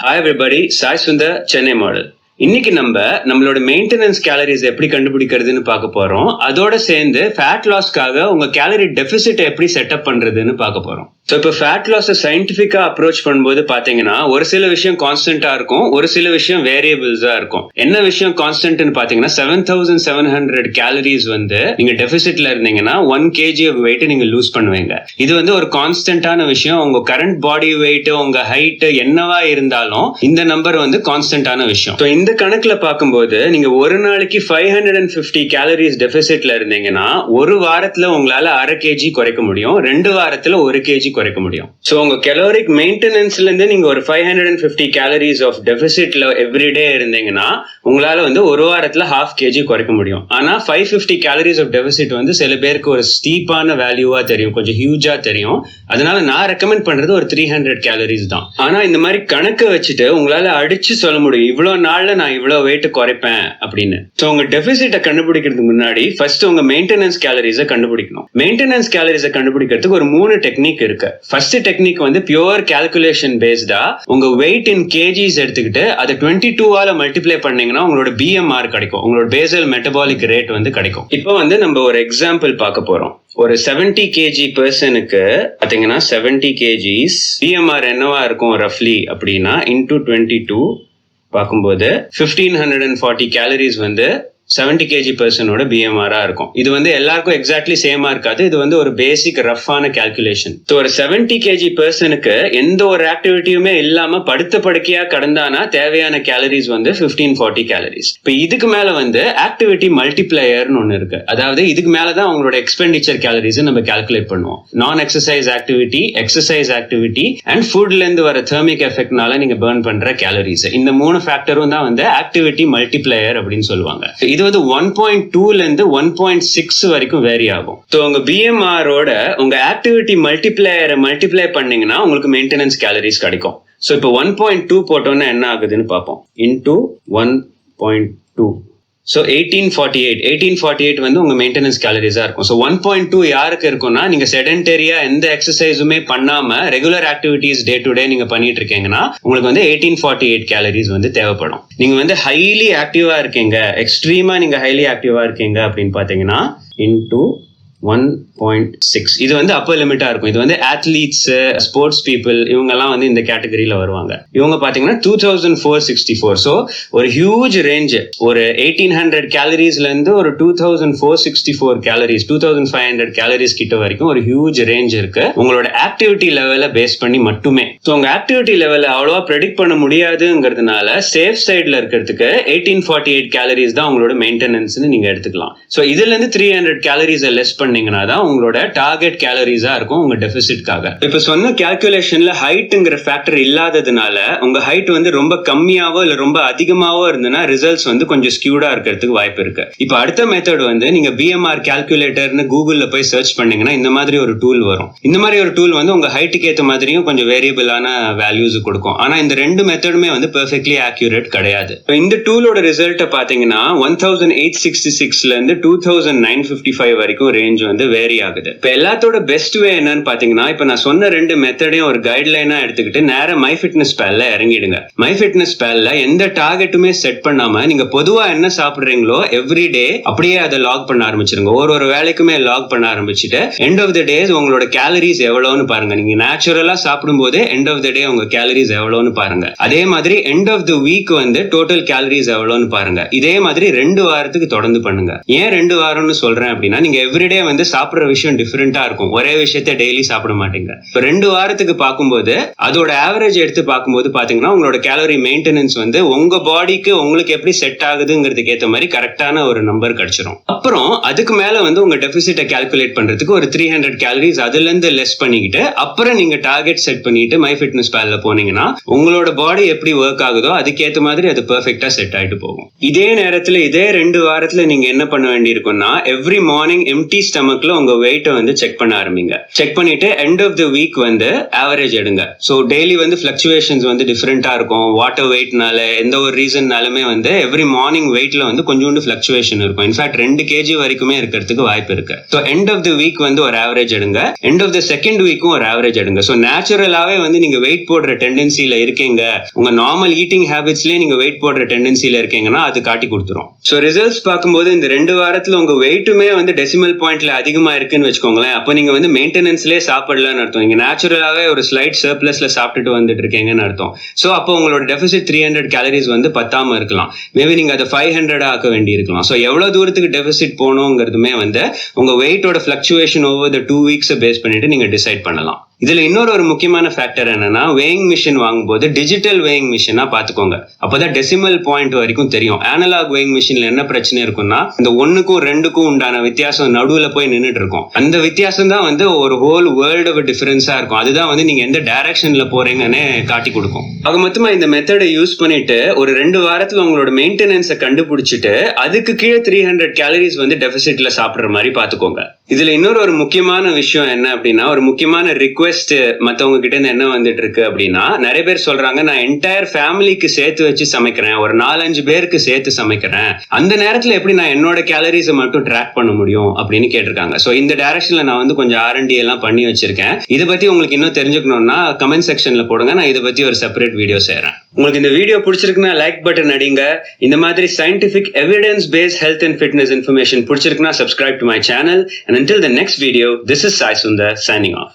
Hi everybody, Sai Sundar, Chennai Model. இன்னைக்கு நம்மளோட maintenance calories எப்படி கண்டுபிடிக்கிறதுன்னு பார்க்க போறோம். அதோட சேர்ந்து ஃபேட் லாஸ்க்காக உங்க கேலரி டெபிசிட் எப்படி செட்டப் பண்றதுன்னு பார்க்க போறோம். ஸோ இப்போ ஃபேட் லாஸை சயின்டிஃபிக்கா அப்ரோச் பண்ணும்போது பாத்தீங்கன்னா ஒரு சில விஷயம் கான்ஸ்டன்டா இருக்கும், ஒரு சில விஷயம் வேரியபிள்ஸா இருக்கும். என்ன விஷயம் கான்ஸ்டன்ட்னு பாத்தீங்கன்னா 7700 கேலரிஸ் நீங்க டெபிசிட்ல இருந்தீங்கன்னா 1 kg ஆஃப் வெயிட் நீங்க லூஸ் பண்ணுவீங்க. இது ஒரு கான்ஸ்டன்டான விஷயம். உங்க கரண்ட் பாடி வெயிட், உங்க ஹைட் என்னவா இருந்தாலும் இந்த நம்பர் கான்ஸ்டன்டான விஷயம். இந்த கணக்குல பார்க்கும்போது நீங்க ஒரு நாளைக்கு 550 கேலரிஸ் டெபிசிட்ல இருந்தீங்கன்னா ஒரு வாரத்துல உங்களால 1/2 kg குறைக்க முடியும், 2 வாரத்துல 1 kg குறைக்க முடியும். சோ உங்க கலோரிக் மெயின்டெனன்ஸ்ல இருந்து நீங்க ஒரு 550 கேலரிஸ் ஆஃப் டெபிசிட்ல எவ்ரிடே இருந்தீங்கன்னா உங்களால ஒரு வாரத்துல 1/2 kg குறைக்க முடியும். ஆனா 550 கேலரிஸ் ஆஃப் டெபிசிட் சில பேருக்கு ஒரு ஸ்டீப்பான வேல்யூவா தெரியும், கொஞ்சம் ஹியூஜா தெரியும். அதனால நான் ரெக்கமெண்ட் பண்றது ஒரு 300 கேலரிஸ் தான். ஆனா இந்த மாதிரி கணக்கு வச்சுட்டு உங்களால அடிச்சு சொல்ல முடியும் இவ்வளவு நாள்ல நான் இவ்வளவு வெயிட் குறைப்பேன் அப்படின்னு. சோ உங்க டெபிசிட்டை கண்டுபிடிக்கிறதுக்கு முன்னாடி ஃபர்ஸ்ட் உங்க மெயின்டெனன்ஸ் கேலரிஸை கண்டுபிடிக்கணும். மெயின்டெனன்ஸ் கேலரிஸை கண்டுபிடிக்கிறதுக்கு ஒரு 3 டெக்னிக் இருக்கு. ஃபர்ஸ்ட் டெக்னிக் பியூர் கால்குலேஷன் பேஸ்டா உங்க வெயிட் இன் கேஜிஸ் எடுத்துக்கிட்டு அதை 22 ஆல மல்டிப்ளை பண்ணீங்கன்னா உங்களோட BMR கிடைக்கும், உங்களோட பேசல் மெட்டபாலிக் ரேட் கிடைக்கும். இப்போ நம்ம ஒரு எக்ஸாம்பிள் பார்க்க போறோம். ஒரு 70 kg பர்சனுக்கு பாத்தீங்கன்னா 70 kgs BMR என்னவா இருக்கும் ரஃப்லி அப்படின்னா இன்டூ 22 பார்க்கும்போது 1540 கேலரிஸ் 70 kg பர்சனோட BMR-ஆ இருக்கும். இது எல்லாருக்கும் எக்ஸாக்ட்லி சேமா இருக்காது. இது ஒரு பேசிக் ரஃப்பான கால்குலேஷன். ஒரு 70 kg பர்சனுக்கு எந்த ஒரு ஆக்டிவிட்டியுமே இல்லாம படுத்த படுக்கையா கடந்தானா தேவையான கேலரிஸ் 1540 கேலரிஸ். இப்ப இதுக்கு மேல ஆக்டிவிட்டி மல்டிப்ளையர்னு ஒண்ணு இருக்கு. அதாவது இதுக்கு மேலதான் உங்களோட எக்ஸ்பெண்டிச்சர் கேலரிஸ் நம்ம கால்குலேட் பண்ணுவோம். நான் exercise activity, exercise activity and ஃபுட்ல இருந்து வர தெர்மிக் எஃபெக்ட்னால நீங்க பர்ன் பண்ற கேலரிஸ், இந்த 3 ஃபேக்டரும் தான் ஆக்டிவிட்டி மல்டிப்ளையர் அப்படின்னு சொல்லுவாங்க. இது 1.2ல இருந்து 1.6 வரைக்கும் வேரி ஆகும். ஸோ உங்க BMR-ஓட உங்க ஆக்டிவிட்டி மல்டிப்ளையரை மல்டிப்ளை பண்ணீங்கன்னா உங்களுக்கு மெயின்டெனன்ஸ் கேலரிஸ் கிடைக்கும். ஸோ இப்போ 1.2 போட்டோம்னா என்ன ஆகுதுன்னு பார்ப்போம். இன்டூ 1.2 ஸோ 1848 உங்க மெயின்டெனன்ஸ் கேலரிஸா இருக்கும். ஸோ 1.2 யாருக்கு இருக்கும்னா நீங்க செடென்டரியா எந்த எக்ஸசைஸுமே பண்ணாம regular activities day to day நீங்க பண்ணிட்டு இருக்கீங்கன்னா உங்களுக்கு 1848 கேலரிஸ் தேவைப்படும். நீங்க ஹைலி ஆக்டிவா இருக்கீங்க, எக்ஸ்ட்ரீமா நீங்க ஹைலி ஆக்டிவா இருக்கீங்க அப்படின்னு பாத்தீங்கன்னா இன்டூ 1.6 இது அப்பர் லிமிட்டா இருக்கும். இது ஆத்லீட்ஸ், ஸ்போர்ட்ஸ் பீப்புள் இவங்க எல்லாம் இந்த கேட்டகரியில வருவாங்க. இவங்க பாத்தீங்கன்னா 2464. ஸோ ஒரு ஹியூஜ் ரேஞ்ச், ஒரு 1800 கேலரிஸ்ல இருந்து ஒரு 2464 கேலரிஸ், 2500 கேலரிஸ் கிட்ட வரைக்கும் ஒரு ஹியூஜ் ரேஞ்ச் இருக்கு உங்களோட ஆக்டிவிட்டி லெவலை பேஸ் பண்ணி மட்டுமே. ஸோ உங்க ஆக்டிவிட்டி லெவலை அவ்வளவா ப்ரெடிக்ட் பண்ண முடியாதுங்கிறதுனால சேஃப் சைட்ல இருக்கிறதுக்கு 1848 கேலரிஸ் தான் உங்களோட மெயின்டெனன்ஸ் நீங்க எடுத்துக்கலாம். ஸோ இதுல இருந்து 300 கேலரிஸ் லெஸ் பண்ணீங்கன்னா தான் உங்களோட டார்கெட் கேலரிஸா இருக்கும் உங்க டெபிசிட்காக. இப்ப சொன்ன கால்குலேஷன்ல ஹைட்ங்கிற ஃபேக்டர் இல்லாததுனால உங்க ஹைட் ரொம்ப கம்மியாவோ இல்ல ரொம்ப அதிகமாவோ இருந்ததுன்னா ரிசல்ட்ஸ் கொஞ்சம் ஸ்கியூடா இருக்கிறதுக்கு வாய்ப்பு இருக்கு. இப்ப அடுத்த மெத்தட் நீங்க BMR கால்குலேட்டர்னு கூகுள்ல போய் சர்ச் பண்ணீங்கன்னா இந்த மாதிரி ஒரு டூல் வரும். இந்த மாதிரி ஒரு டூல் உங்க ஹைட்டுக்கு ஏற்ற மாதிரியும் கொஞ்சம் வேரியபிளான வேல்யூஸ் கொடுக்கும். ஆனா இந்த ரெண்டு மெத்தடுமே பெர்ஃபெக்ட்லி ஆக்யூரேட் கிடையாது. இந்த டூலோட ரிசல்ட்டை பாத்தீங்கன்னா 1866ல இருந்து 2955 வரைக்கும் ரேஞ்ச் வேரி ஆகுது. இப்ப எல்லாத்தோட பெஸ்ட் வே என்னன்னு பாத்தீங்கன்னா இப்ப நான் சொன்ன ரெண்டு மெத்தடையும் ஒரு கைட்லைனா எடுத்துக்கிட்டு நேரா MyFitnessPalல இறங்கிடுங்க. MyFitnessPalல எந்த டார்கெட்டுமே செட் பண்ணாம நீங்க பொதுவா என்ன சாப்பிடுறீங்களோ எவ்ரிடே அப்படியே அதை லாக் பண்ண ஆரம்பிச்சிருங்க. ஒரு வேலைக்குமே லாக் பண்ண ஆரம்பிச்சுட்டு எண்ட் ஆஃப் த டே உங்களோட கேலரிஸ் எவ்வளவுன்னு பாருங்க. நீங்க நேச்சுரலா சாப்பிடும் போது எண்ட் ஆஃப் த டே உங்க கேலரிஸ் எவ்வளவுன்னு பாருங்க. அதே மாதிரி end of the week total calories எவ்வளவுன்னு பாருங்க. இதே மாதிரி 2 வாரத்துக்கு தொடர்ந்து பண்ணுங்க. ஏன் 2 வாரம்னு சொல்றேன் அப்படின்னா நீங்க எவ்ரிடே சாப்பிடுற விஷயம் டிஃபரெண்டா இருக்கும். ஒரே விஷயத்தை டெய்லி சாப்பிட மாட்டீங்க. இப்ப 2 வாரத்துக்கு பார்க்கும்போது அதோட ஆவரேஜ் எடுத்து பார்க்கும்போது பாத்தீங்கன்னா உங்களோட கேலரி மெயின்டெனன்ஸ் உங்க பாடிக்கு உங்களுக்கு எப்படி செட் ஆகுதுங்கிறதுக்கு ஏற்ற மாதிரி கரெக்டான ஒரு நம்பர் கிடைச்சிரும். அப்புறம் அதுக்கு மேல உங்க டெபிசிட்டை கால்குலேட் பண்றதுக்கு ஒரு 300 கேலரிஸ் அதுல இருந்து லெஸ் பண்ணிக்கிட்டு அப்புறம் நீங்க டார்கெட் செட் பண்ணிட்டு MyFitnessPalல போனீங்கன்னா உங்களோட பாடி எப்படி ஒர்க் ஆகுதோ அதுக்கேற்ற மாதிரி அது பெர்ஃபெக்ட்டா செட் ஆயிட்டு போகும். இதே நேரத்துல இதே 2 வாரத்துல நீங்க என்ன பண்ண வேண்டி இருக்கும்னா எவ்ரி மார்னிங் எம்டி ஸ்டமக்ல உங்க வெயிட்டை வந்து செக் பண்ண ஆரம்பிங்க. செக் பண்ணிட்டு எண்ட் ஆஃப் த வீக் வந்து ஆவரேஜ் எடுங்க. ஸோ டெய்லி வந்து ஃபிளக்சுவேஷன்ஸ் வந்து டிஃப்ரெண்டா இருக்கும். வாட்டர் வெயிட்னால எந்த ஒரு ரீசன்னாலுமே வந்து எவ்ரி மார்னிங் வெயிட்ல வந்து கொஞ்சோண்டு ஃபிளக்சுவேஷன் இருக்கும். இன்ஃபேக்ட் 2 kg வரைக்குமே இருக்கிறதுக்கு வாய்ப்பு இருக்கு. So end of the week வந்து ஒரு ஆவரேஜ் எடுங்க. எண்ட் ஆஃப் த செகண்ட் வீக்கும் ஒரு ஆவரேஜ் எடுங்க. ஸோ நேச்சுரலாவே வந்து நீங்க வெயிட் போடுற டெண்டன்சில இருக்கீங்க, உங்க நார்மல் ஈட்டிங் ஹேபிட்ஸ்லயே நீங்க வெயிட் போடுற டெண்டன்சில இருக்கீங்கன்னா அது காட்டி கொடுத்துரும். ஸோ ரிசல்ட்ஸ் பார்க்கும்போது இந்த 2 வாரத்துல உங்க வெயிட்டுமே வந்து டெசிமல் பாயிண்ட்ல அதிகமா இருக்குன்னு வச்சுக்கோங்களேன். அப்போ நீங்க வந்து மெயின்டெனன்ஸ்லயே சாப்பிடலன்னு அர்த்தம். நீங்க நேச்சுரலாவே ஒரு ஸ்லைட் சர்ப்ளஸ்ல சாப்பிட்டுட்டு வந்துட்டு இருக்கீங்கன்னு அர்த்தம். ஸோ அப்போ உங்களோட டெபிசிட் 300 கேலரிஸ் வந்து பத்தாம இருக்கலாம். மேபி நீங்க அதை 500 ஆக்க வேண்டி இருக்கலாம். ஸோ எவ்வளவு தூரத்துக்கு டெபிசிட் போகணுங்கிறதுமே வந்து உங்க வெயிட்டோட fluctuation over the 2 weeks base பண்ணிட்டு நீங்க டிசைட் பண்ணலாம். இதுல இன்னொரு முக்கியமான ஃபேக்டர் என்னன்னா, வேயிங் மிஷின் வாங்கும்போது டிஜிட்டல் வேயிங் மிஷினா பாத்துக்கோங்க. அப்பதான் டெசிமல் பாயிண்ட் வரைக்கும் தெரியும். அனலாக் வேயிங் மிஷின்ல என்ன பிரச்சனை இருக்கும்னா, இந்த 1க்கும் 2க்கும் உண்டான வித்தியாசம் நடுவுல போய் நின்றுட்டு இருக்கும். அந்த வித்தியாசம் தான் வந்து ஒரு ஹோல் வேர்ல்டு ஆஃப் டிஃபரன்ஸா இருக்கும். அதுதான் வந்து நீங்க எந்த டைரக்ஷன்ல போறீங்கன்னு காட்டி கொடுக்கும். ஆக மொத்தமா இந்த மெத்தடை யூஸ் பண்ணிட்டு ஒரு 2 வாரத்துல உங்களோட மெயின்டெனன்ஸை கண்டுபிடிச்சிட்டு அதுக்கு கீழே 300 கேலரிஸ் வந்து டெபிசிட்ல சாப்பிடுற மாதிரி பாத்துக்கோங்க. இதுல இன்னொரு முக்கியமான விஷயம் என்ன அப்படின்னா, ஒரு முக்கியமான ரிக்வெஸ்ட் மத்தவங்க கிட்ட இருந்து என்ன வந்துட்டு இருக்கு அப்படின்னா, நிறைய பேர் சொல்றாங்க, நான் என்டையர் ஃபேமிலிக்கு சேர்த்து வச்சு சமைக்கிறேன், ஒரு 4-5 பேருக்கு சேர்த்து சமைக்கிறேன், அந்த நேரத்துல எப்படி நான் என்னோட கேலரிஸை மட்டும் ட்ராக் பண்ண முடியும் அப்படின்னு கேட்டிருக்காங்க. சோ இந்த டைரக்ஷன்ல நான் வந்து கொஞ்சம் R&D எல்லாம் பண்ணி வச்சிருக்கேன். இதை பத்தி உங்களுக்கு இன்னும் தெரிஞ்சுக்கணும்னா கமெண்ட் செக்ஷன்ல போடுங்க, நான் இதை பத்தி ஒரு செப்பரேட் வீடியோ செய்யறேன். உங்களுக்கு இந்த வீடியோ பிடிச்சிருக்குன்னா லைக் பட்டன் அடிங்க. இந்த மாதிரி scientific evidence based health and fitness information பிடிச்சிருக்குன்னா subscribe to my channel. And until the next video, this is Sai Sundar signing off.